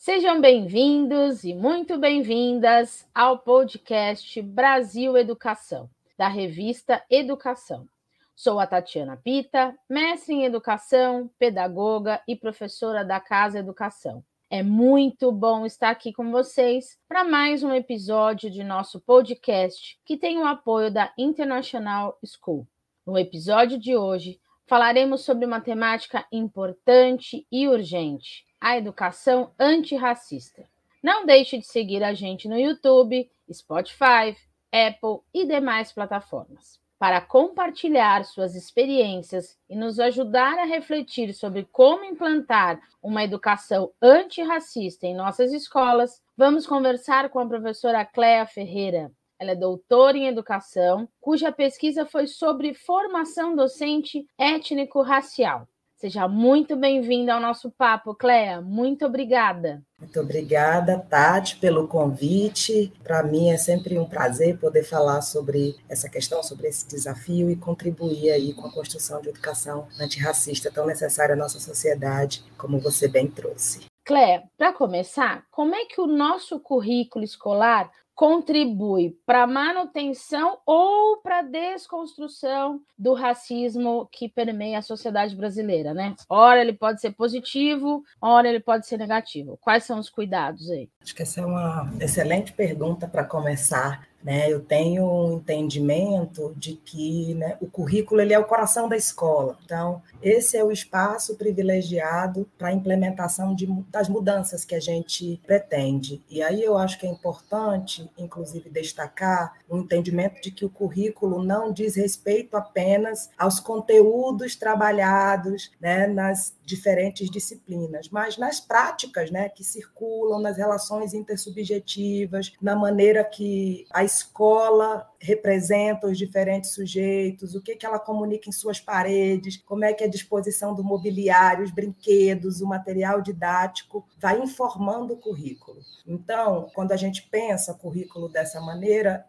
Sejam bem-vindos e muito bem-vindas ao podcast Brasil Educação, da revista Educação. Sou a Tatiana Pita, mestre em Educação, pedagoga e professora da Casa Educação. É muito bom estar aqui com vocês para mais um episódio de nosso podcast, que tem o apoio da International School. No episódio de hoje, falaremos sobre uma temática importante e urgente: a educação antirracista. Não deixe de seguir a gente no YouTube, Spotify, Apple e demais plataformas. Para compartilhar suas experiências e nos ajudar a refletir sobre como implantar uma educação antirracista em nossas escolas, vamos conversar com a professora Cléa Ferreira. Ela é doutora em educação, cuja pesquisa foi sobre formação docente étnico-racial. Seja muito bem-vinda ao nosso papo, Cléa. Muito obrigada. Muito obrigada, Tati, pelo convite. Para mim é sempre um prazer poder falar sobre essa questão, sobre esse desafio e contribuir aí com a construção de educação antirracista tão necessária à nossa sociedade, como você bem trouxe. Cléa, para começar, como é que o nosso currículo escolar contribui para a manutenção ou para a desconstrução do racismo que permeia a sociedade brasileira, né? Ora ele pode ser positivo, ora ele pode ser negativo. Quais são os cuidados aí? Acho que essa é uma excelente pergunta para começar. Eu tenho um entendimento de que o currículo ele é o coração da escola. Então, esse é o espaço privilegiado para a implementação das mudanças que a gente pretende. E aí eu acho que é importante, inclusive, destacar o entendimento de que o currículo não diz respeito apenas aos conteúdos trabalhados, nas diferentes disciplinas, mas nas práticas, que circulam, nas relações intersubjetivas, na maneira que a escola representa os diferentes sujeitos, o que ela comunica em suas paredes, como é que a disposição do mobiliário, os brinquedos, o material didático vai informando o currículo. Então, quando a gente pensa o currículo dessa maneira,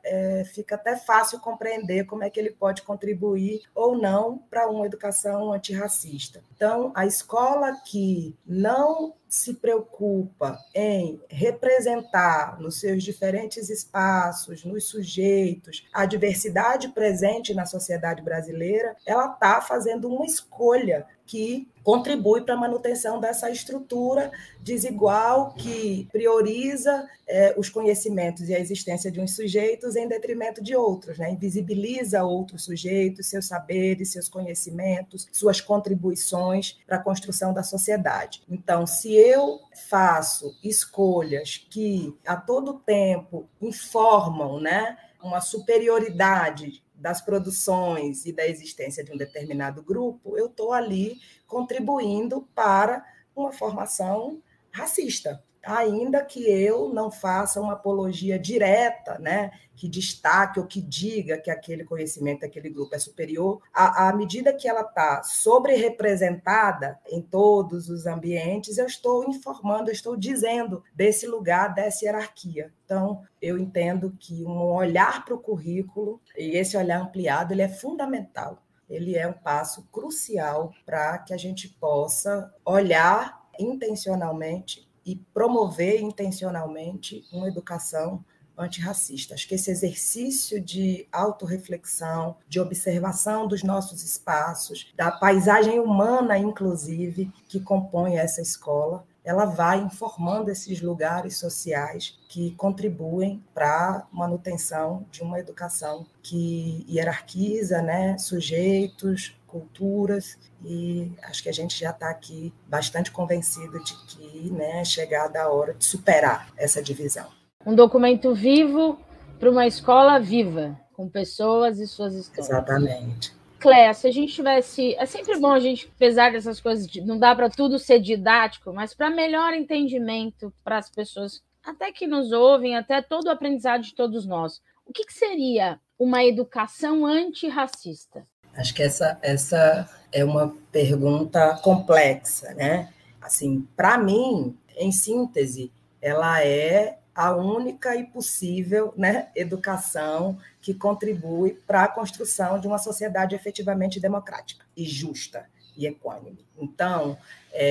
fica até fácil compreender como é que ele pode contribuir ou não para uma educação antirracista. Então, a escola que não se preocupa em representar nos seus diferentes espaços, nos sujeitos, a diversidade presente na sociedade brasileira, ela está fazendo uma escolha que contribui para a manutenção dessa estrutura desigual que prioriza os conhecimentos e a existência de uns sujeitos em detrimento de outros, invisibiliza outros sujeitos, seus saberes, seus conhecimentos, suas contribuições para a construção da sociedade. Então, se eu faço escolhas que a todo tempo informam, uma superioridade das produções e da existência de um determinado grupo, eu estou ali contribuindo para uma formação racista, ainda que eu não faça uma apologia direta, que destaque ou que diga que aquele conhecimento, aquele grupo é superior, à medida que ela está sobre-representada em todos os ambientes, eu estou informando, eu estou dizendo desse lugar, dessa hierarquia. Então, eu entendo que um olhar para o currículo, e esse olhar ampliado, ele é fundamental. Ele é um passo crucial para que a gente possa olhar intencionalmente e promover intencionalmente uma educação antirracista. Acho que esse exercício de autorreflexão, de observação dos nossos espaços, da paisagem humana, inclusive, que compõe essa escola, ela vai informando esses lugares sociais que contribuem para a manutenção de uma educação que hierarquiza, sujeitos, culturas, e acho que a gente já está aqui bastante convencido de que é chegada a hora de superar essa divisão. Um documento vivo para uma escola viva, com pessoas e suas histórias. Exatamente. Cléa, se a gente tivesse... É sempre bom a gente, apesar dessas coisas, não dá para tudo ser didático, mas para melhor entendimento para as pessoas, até que nos ouvem, até todo o aprendizado de todos nós. O que seria uma educação antirracista? Acho que essa é uma pergunta complexa, Assim, para mim, em síntese, ela é a única e possível educação que contribui para a construção de uma sociedade efetivamente democrática e justa e equânime. Então,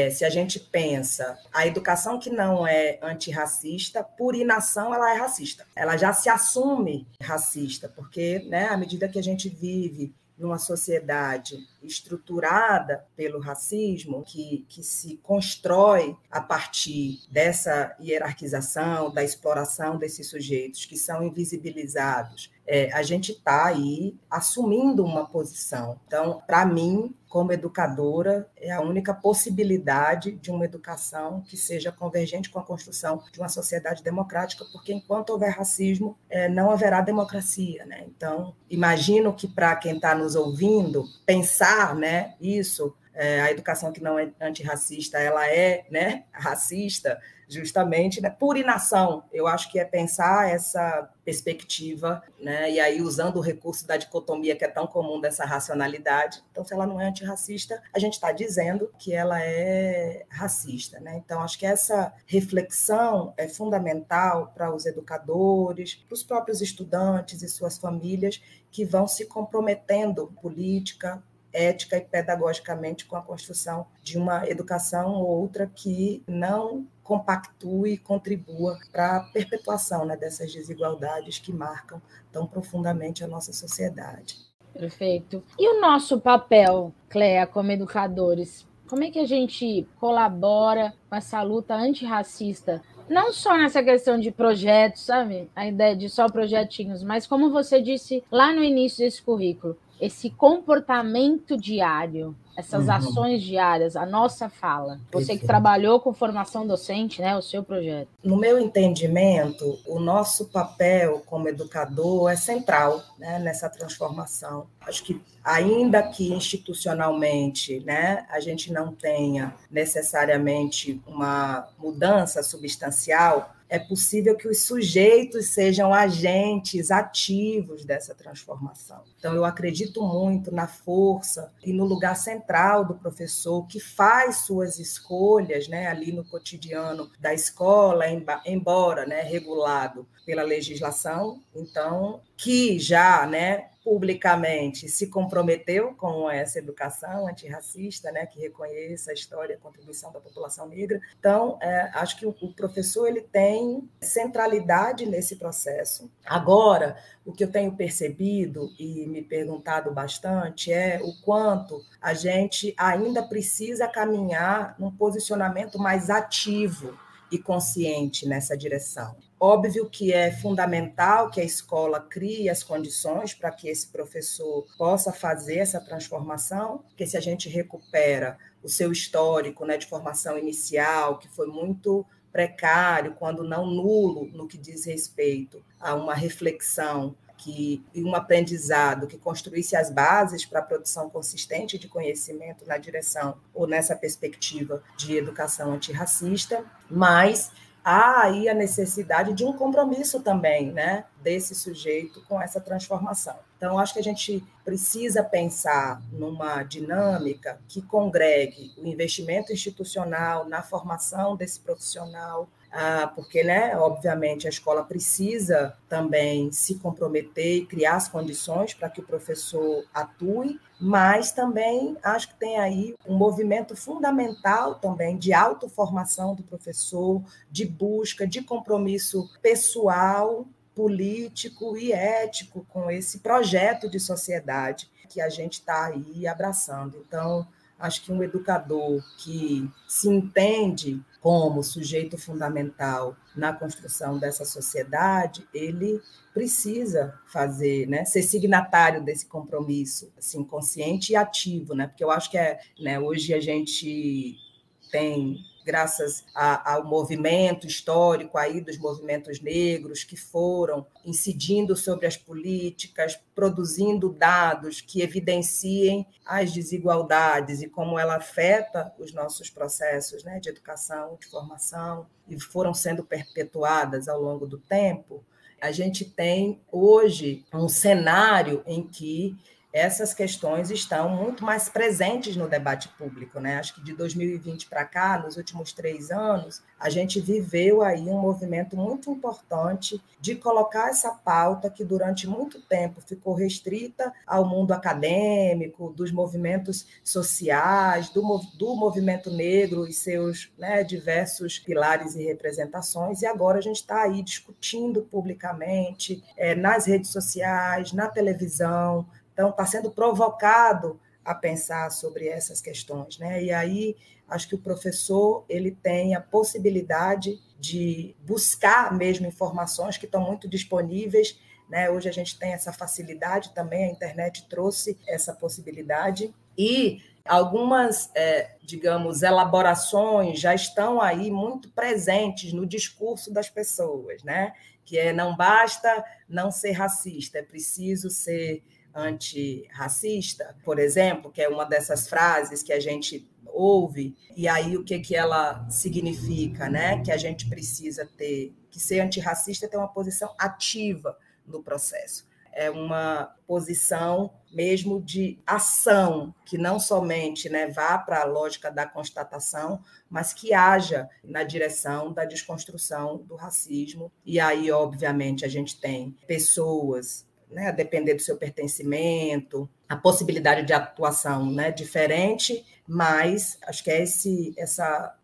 Se a gente pensa, a educação que não é antirracista, por inação, ela é racista. Ela já se assume racista, porque, né, à medida que a gente vive numa sociedade estruturada pelo racismo, que se constrói a partir dessa hierarquização, da exploração desses sujeitos que são invisibilizados, a gente está aí assumindo uma posição. Então, para mim, como educadora, é a única possibilidade de uma educação que seja convergente com a construção de uma sociedade democrática, porque enquanto houver racismo, não haverá democracia, né? Então, imagino que para quem está nos ouvindo, pensar, né, isso, a educação que não é antirracista, ela é, né, racista, justamente, né, por inação. Eu acho que é pensar essa perspectiva, né, e aí usando o recurso da dicotomia que é tão comum dessa racionalidade. Então, se ela não é antirracista, a gente está dizendo que ela é racista, né? Então, acho que essa reflexão é fundamental para os educadores, para os próprios estudantes e suas famílias que vão se comprometendo política, ética e pedagogicamente com a construção de uma educação ou outra que não compactue e contribua para a perpetuação, né, dessas desigualdades que marcam tão profundamente a nossa sociedade. Perfeito. E o nosso papel, Cléa, como educadores? Como é que a gente colabora com essa luta antirracista? Não só nessa questão de projetos, sabe? A ideia de só projetinhos, mas como você disse lá no início desse currículo, esse comportamento diário, essas ações diárias, a nossa fala. Você que trabalhou com formação docente, né, o seu projeto. No meu entendimento, o nosso papel como educador é central, né, nessa transformação. Acho que, ainda que institucionalmente, né, a gente não tenha necessariamente uma mudança substancial, é possível que os sujeitos sejam agentes ativos dessa transformação. Então, eu acredito muito na força e no lugar central do professor, que faz suas escolhas, né, ali no cotidiano da escola, embora, né, regulado pela legislação, então, que já, né, publicamente se comprometeu com essa educação antirracista, né, que reconheça a história e a contribuição da população negra. Então, acho que o professor ele tem centralidade nesse processo. Agora, o que eu tenho percebido e me perguntado bastante é o quanto a gente ainda precisa caminhar num posicionamento mais ativo e consciente nessa direção. Óbvio que é fundamental que a escola crie as condições para que esse professor possa fazer essa transformação, porque se a gente recupera o seu histórico, né, de formação inicial, que foi muito precário, quando não nulo, no que diz respeito a uma reflexão e um aprendizado que construísse as bases para a produção consistente de conhecimento na direção ou nessa perspectiva de educação antirracista, mas há aí a necessidade de um compromisso também, né, desse sujeito com essa transformação. Então, acho que a gente precisa pensar numa dinâmica que congregue o investimento institucional na formação desse profissional, porque, né, obviamente, a escola precisa também se comprometer e criar as condições para que o professor atue, mas também acho que tem aí um movimento fundamental também de autoformação do professor, de busca, de compromisso pessoal, político e ético com esse projeto de sociedade que a gente está aí abraçando. Então, acho que um educador que se entende como sujeito fundamental na construção dessa sociedade, ele precisa fazer, né, ser signatário desse compromisso, assim, consciente e ativo, né, porque eu acho que hoje a gente tem, graças ao movimento histórico aí dos movimentos negros que foram incidindo sobre as políticas, produzindo dados que evidenciem as desigualdades e como ela afeta os nossos processos, né, de educação, de formação, e foram sendo perpetuadas ao longo do tempo. A gente tem hoje um cenário em que essas questões estão muito mais presentes no debate público, né? Acho que de 2020 para cá, nos últimos 3 anos, a gente viveu aí um movimento muito importante de colocar essa pauta que durante muito tempo ficou restrita ao mundo acadêmico, dos movimentos sociais, do movimento negro e seus, né, diversos pilares e representações, e agora a gente está aí discutindo publicamente, nas redes sociais, na televisão. Então, está sendo provocado a pensar sobre essas questões, né? E aí, acho que o professor ele tem a possibilidade de buscar mesmo informações que estão muito disponíveis, né? Hoje a gente tem essa facilidade também, a internet trouxe essa possibilidade, e algumas, digamos, elaborações já estão aí muito presentes no discurso das pessoas, né? Que não basta não ser racista, é preciso ser antirracista, por exemplo, que é uma dessas frases que a gente ouve, e aí o que ela significa, né? Que a gente precisa ter, que ser antirracista é ter uma posição ativa no processo. É uma posição mesmo de ação, que não somente, né, vá para a lógica da constatação, mas que haja na direção da desconstrução do racismo. E aí, obviamente, a gente tem pessoas, né, a depender do seu pertencimento, a possibilidade de atuação, né, diferente, mas acho que é esse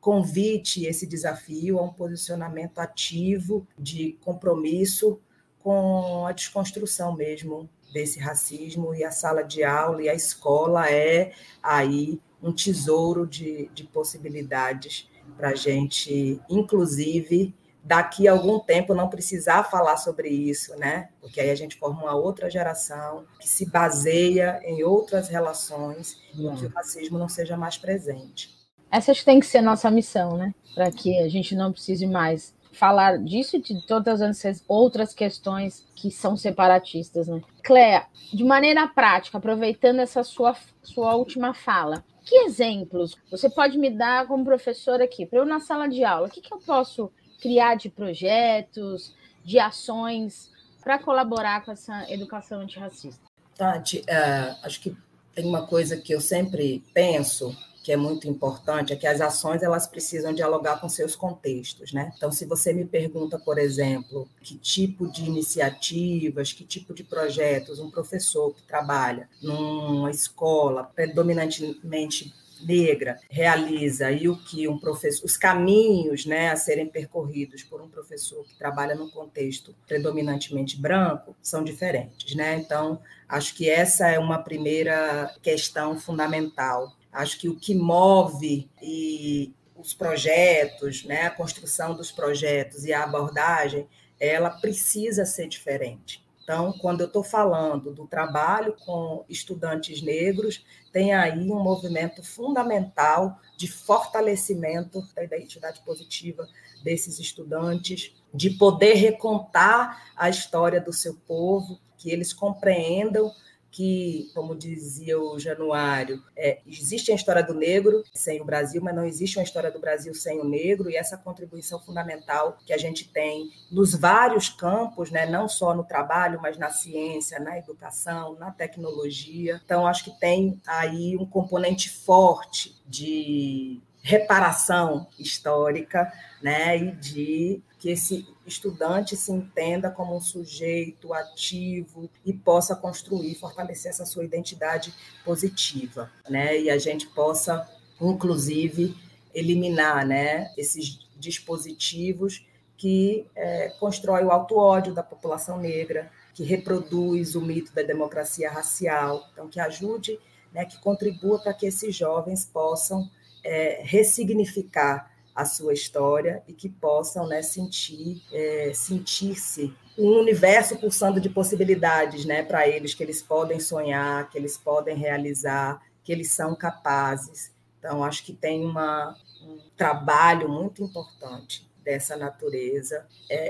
convite, esse desafio a um posicionamento ativo de compromisso com a desconstrução mesmo desse racismo, e a sala de aula e a escola é aí um tesouro de possibilidades para a gente, inclusive, daqui a algum tempo não precisar falar sobre isso, né? Porque aí a gente forma uma outra geração que se baseia em outras relações e que o racismo não seja mais presente. Essa acho que tem que ser nossa missão, né? Para que a gente não precise mais falar disso e de todas as outras questões que são separatistas, né? Cléa, de maneira prática, aproveitando essa sua última fala, que exemplos você pode me dar como professora aqui, para eu na sala de aula? O que eu posso criar de projetos, de ações para colaborar com essa educação antirracista? Tati, acho que tem uma coisa que eu sempre penso, que é muito importante, é que as ações elas precisam dialogar com seus contextos, né? Então, se você me pergunta, por exemplo, que tipo de iniciativas, que tipo de projetos um professor que trabalha numa escola predominantemente negra realiza, e o que um professor, os caminhos, né, a serem percorridos por um professor que trabalha num contexto predominantemente branco são diferentes, né? Então, acho que essa é uma primeira questão fundamental. Acho que o que move os projetos, né, a construção dos projetos e a abordagem, ela precisa ser diferente. Então, quando eu estou falando do trabalho com estudantes negros, tem aí um movimento fundamental de fortalecimento da identidade positiva desses estudantes, de poder recontar a história do seu povo, que eles compreendam que, como dizia o Januário, existe a história do negro sem o Brasil, mas não existe uma história do Brasil sem o negro, e essa contribuição fundamental que a gente tem nos vários campos, né, não só no trabalho, mas na ciência, na educação, na tecnologia. Então, acho que tem aí um componente forte de reparação histórica, né, e de que esse estudante se entenda como um sujeito ativo e possa construir, fortalecer essa sua identidade positiva, né, e a gente possa, inclusive, eliminar, né, esses dispositivos que constroem o auto-ódio da população negra, que reproduz o mito da democracia racial, então que ajude, né, que contribua para que esses jovens possam ressignificar a sua história e que possam, né, sentir-se um universo pulsando de possibilidades, né, para eles, que eles podem sonhar, que eles podem realizar, que eles são capazes. Então, acho que tem um trabalho muito importante dessa natureza.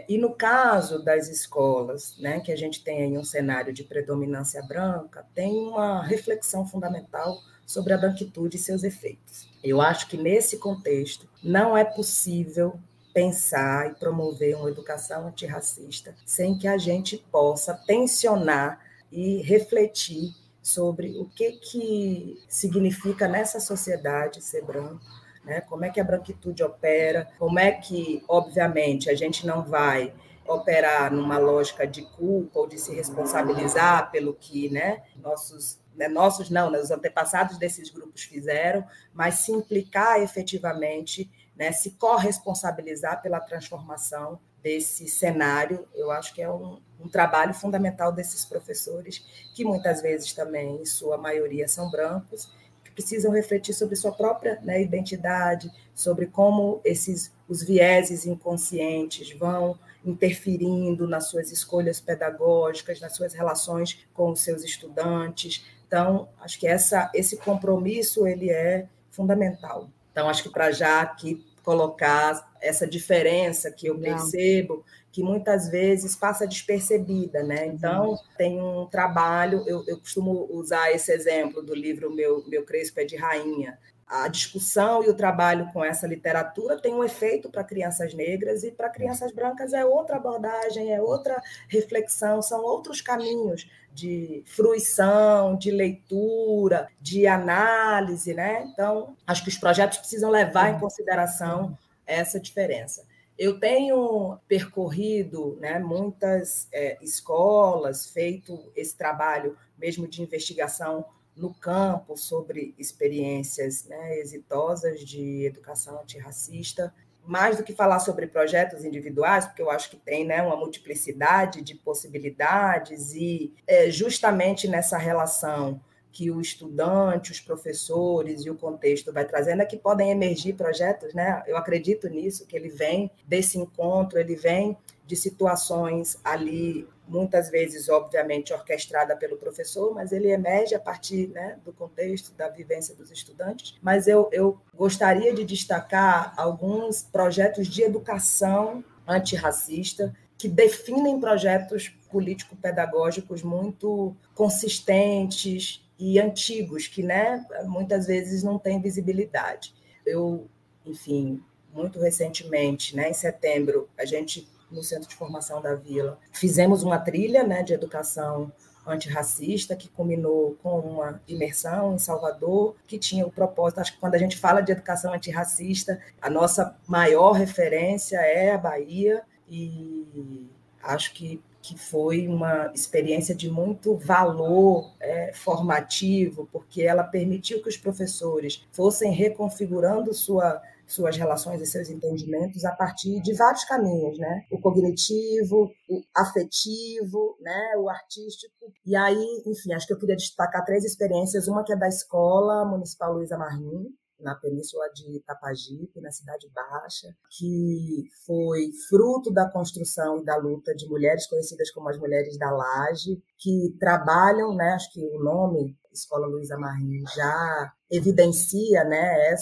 E no caso das escolas, né, que a gente tem aí um cenário de predominância branca, tem uma reflexão fundamental sobre a branquitude e seus efeitos. Eu acho que, nesse contexto, não é possível pensar e promover uma educação antirracista sem que a gente possa tensionar e refletir sobre o que significa nessa sociedade ser branco, né? Como é que a branquitude opera, como é que, obviamente, a gente não vai operar numa lógica de culpa ou de se responsabilizar pelo que, né, nossos não, né, os antepassados desses grupos fizeram, mas se implicar efetivamente, né, se corresponsabilizar pela transformação desse cenário. Eu acho que é um trabalho fundamental desses professores, que muitas vezes também, em sua maioria, são brancos, que precisam refletir sobre sua própria, né, identidade, sobre como os vieses inconscientes vão interferindo nas suas escolhas pedagógicas, nas suas relações com os seus estudantes. Então, acho que esse compromisso ele é fundamental. Então, acho que para já aqui colocar essa diferença que eu percebo, que muitas vezes passa despercebida, né? Então, tem um trabalho, eu costumo usar esse exemplo do livro Meu Crespo é de Rainha. A discussão e o trabalho com essa literatura tem um efeito para crianças negras, e para crianças brancas é outra abordagem, é outra reflexão, são outros caminhos de fruição, de leitura, de análise, né? Então, acho que os projetos precisam levar em consideração essa diferença. Eu tenho percorrido, né, muitas escolas, feito esse trabalho mesmo de investigação no campo sobre experiências, né, exitosas de educação antirracista. Mais do que falar sobre projetos individuais, porque eu acho que tem, né, uma multiplicidade de possibilidades, e justamente nessa relação que o estudante, os professores e o contexto vai trazendo, é que podem emergir projetos, né? Eu acredito nisso, que ele vem desse encontro, ele vem de situações ali, muitas vezes, obviamente, orquestrada pelo professor, mas ele emerge a partir, né, do contexto, da vivência dos estudantes. Mas eu gostaria de destacar alguns projetos de educação antirracista que definem projetos político-pedagógicos muito consistentes e antigos, que, né, muitas vezes não têm visibilidade. Enfim, muito recentemente, né, em setembro, a gente, no Centro de Formação da Vila, fizemos uma trilha, né, de educação antirracista, que culminou com uma imersão em Salvador, que tinha o propósito, acho que quando a gente fala de educação antirracista, a nossa maior referência é a Bahia, e acho que foi uma experiência de muito valor formativo, porque ela permitiu que os professores fossem reconfigurando suas relações e seus entendimentos a partir de vários caminhos, né? O cognitivo, o afetivo, né? O artístico. E aí, enfim, acho que eu queria destacar 3 experiências, uma que é da Escola Municipal Luísa Marim, na Península de Itapajipe, na Cidade Baixa, que foi fruto da construção e da luta de mulheres conhecidas como as Mulheres da Laje, que trabalham, né, acho que o nome Escola Luísa Marim já evidencia, né,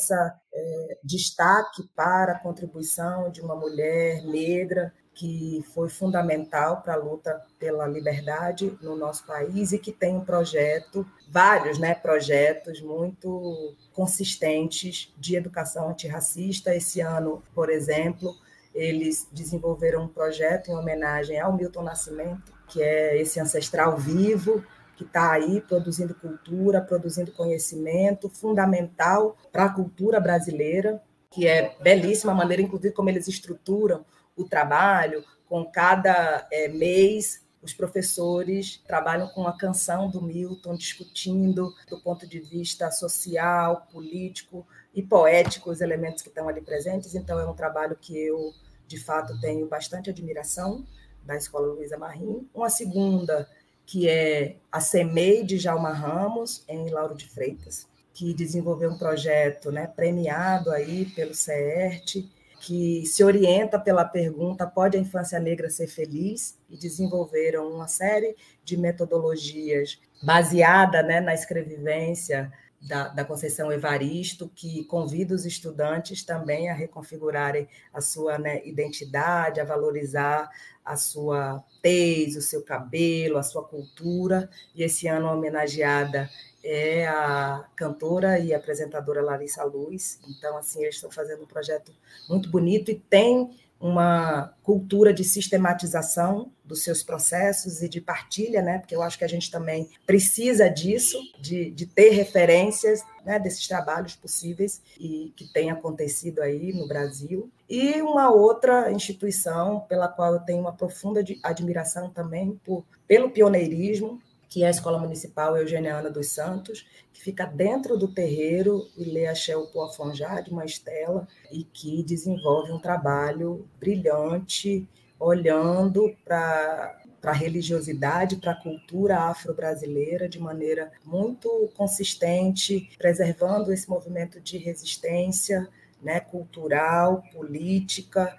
destaque para a contribuição de uma mulher negra que foi fundamental para a luta pela liberdade no nosso país, e que tem um projeto, vários, né, projetos muito consistentes de educação antirracista. Esse ano, por exemplo, eles desenvolveram um projeto em homenagem ao Milton Nascimento, que é esse ancestral vivo, que está aí produzindo cultura, produzindo conhecimento fundamental para a cultura brasileira, que é belíssima a maneira, inclusive, como eles estruturam o trabalho. Com cada mês, os professores trabalham com a canção do Milton, discutindo do ponto de vista social, político e poético os elementos que estão ali presentes. Então, é um trabalho que eu, de fato, tenho bastante admiração, da Escola Luísa Marim. Uma segunda, que é a CEMEI de Djalma Ramos, em Lauro de Freitas, que desenvolveu um projeto, né, premiado aí pelo CERT, que se orienta pela pergunta: pode a infância negra ser feliz? E desenvolveram uma série de metodologias baseada, né, na escrevivência da Conceição Evaristo, que convida os estudantes também a reconfigurarem a sua, né, identidade, a valorizar a sua tez, o seu cabelo, a sua cultura. E esse ano a homenageada é a cantora e apresentadora Larissa Luz. Então, assim, eles estão fazendo um projeto muito bonito, e tem uma cultura de sistematização dos seus processos e de partilha, né? Porque eu acho que a gente também precisa disso, de ter referências, né, desses trabalhos possíveis e que tem acontecido aí no Brasil. E uma outra instituição pela qual eu tenho uma profunda admiração também pelo pioneirismo, que é a Escola Municipal Eugeniana dos Santos, que fica dentro do terreiro Ilê Axé Upoafonjá, de uma estela, e que desenvolve um trabalho brilhante, olhando para a religiosidade, para a cultura afro-brasileira de maneira muito consistente, preservando esse movimento de resistência, né, cultural, política,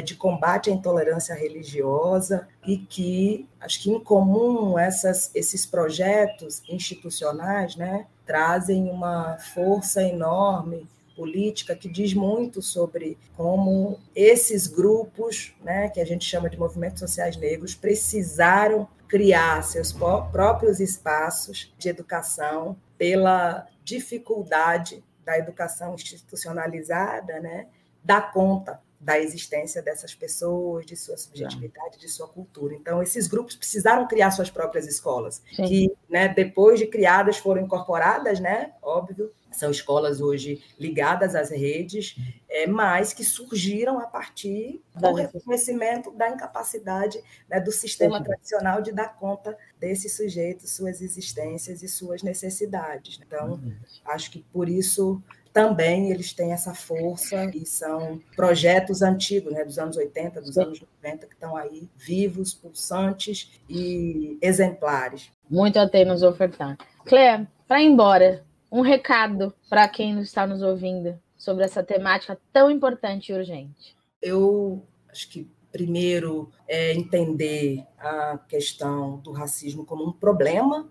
de combate à intolerância religiosa, e que, acho que em comum, esses projetos institucionais, né, trazem uma força enorme política que diz muito sobre como esses grupos, né, que a gente chama de movimentos sociais negros, precisaram criar seus próprios espaços de educação pela dificuldade da educação institucionalizada, né, dar conta da existência dessas pessoas, de sua subjetividade, de sua cultura. Então, esses grupos precisaram criar suas próprias escolas, Sim. que, né, depois de criadas, foram incorporadas, né, óbvio, são escolas hoje ligadas às redes, mas que surgiram a partir do reconhecimento da incapacidade, né, do sistema tradicional de dar conta desses sujeitos, suas existências e suas necessidades. Então, acho que por isso também eles têm essa força e são projetos antigos, né, dos anos 80, dos anos 90, que estão aí vivos, pulsantes e exemplares. Muito a ter nos ofertar. Cléa, para ir embora, um recado para quem está nos ouvindo sobre essa temática tão importante e urgente. Eu acho que, primeiro, é entender a questão do racismo como um problema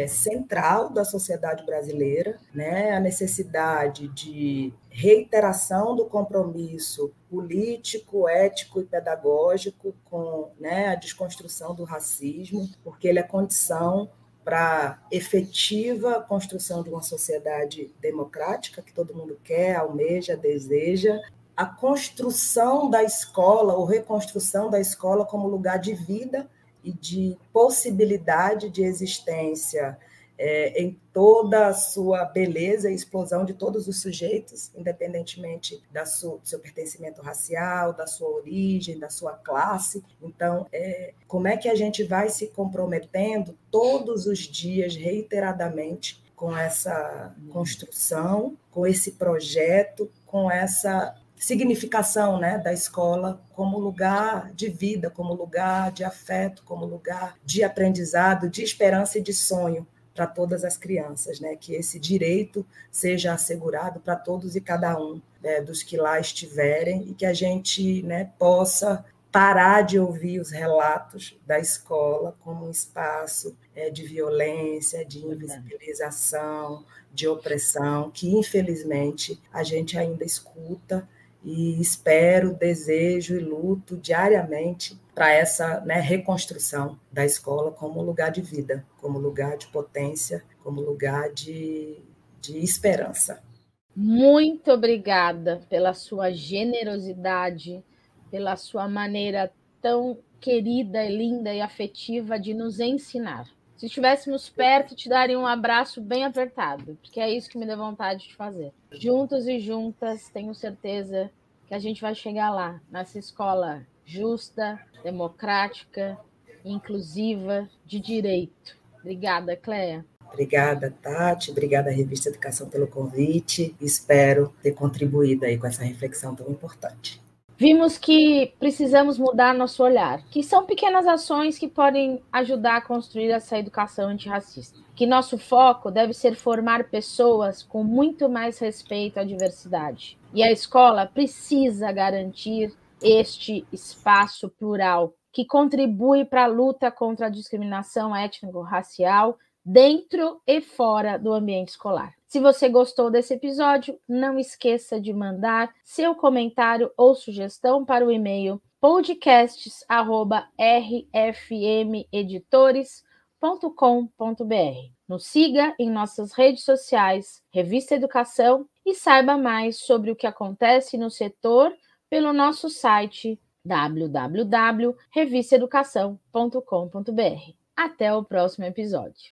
central da sociedade brasileira, né? A necessidade de reiteração do compromisso político, ético e pedagógico com, né, a desconstrução do racismo, porque ele é condição para efetiva construção de uma sociedade democrática que todo mundo quer, almeja, deseja. A construção da escola, ou reconstrução da escola como lugar de vida e de possibilidade de existência em toda a sua beleza e explosão de todos os sujeitos, independentemente do seu pertencimento racial, da sua origem, da sua classe. Então, como é que a gente vai se comprometendo todos os dias, reiteradamente, com essa construção, com esse projeto, com essa significação, né, da escola como lugar de vida, como lugar de afeto, como lugar de aprendizado, de esperança e de sonho para todas as crianças, né, que esse direito seja assegurado para todos e cada um, né, dos que lá estiverem, e que a gente, né, possa parar de ouvir os relatos da escola como um espaço de violência, de invisibilização, de opressão, que infelizmente a gente ainda escuta, e espero, desejo e luto diariamente para essa, né, reconstrução da escola como lugar de vida, como lugar de potência, como lugar de esperança. Muito obrigada pela sua generosidade, pela sua maneira tão querida, linda e afetiva de nos ensinar. Se estivéssemos perto, te daria um abraço bem apertado, porque é isso que me deu vontade de fazer. Juntos e juntas, tenho certeza que a gente vai chegar lá, nessa escola justa, democrática, inclusiva, de direito. Obrigada, Cléa. Obrigada, Tati. Obrigada, Revista Educação, pelo convite. Espero ter contribuído aí com essa reflexão tão importante. Vimos que precisamos mudar nosso olhar, que são pequenas ações que podem ajudar a construir essa educação antirracista. Que nosso foco deve ser formar pessoas com muito mais respeito à diversidade. E a escola precisa garantir este espaço plural, que contribui para a luta contra a discriminação étnico-racial dentro e fora do ambiente escolar. Se você gostou desse episódio, não esqueça de mandar seu comentário ou sugestão para o e-mail podcasts@rfmeditores.com.br. Nos siga em nossas redes sociais, Revista Educação, e saiba mais sobre o que acontece no setor pelo nosso site www.revistaeducação.com.br. Até o próximo episódio.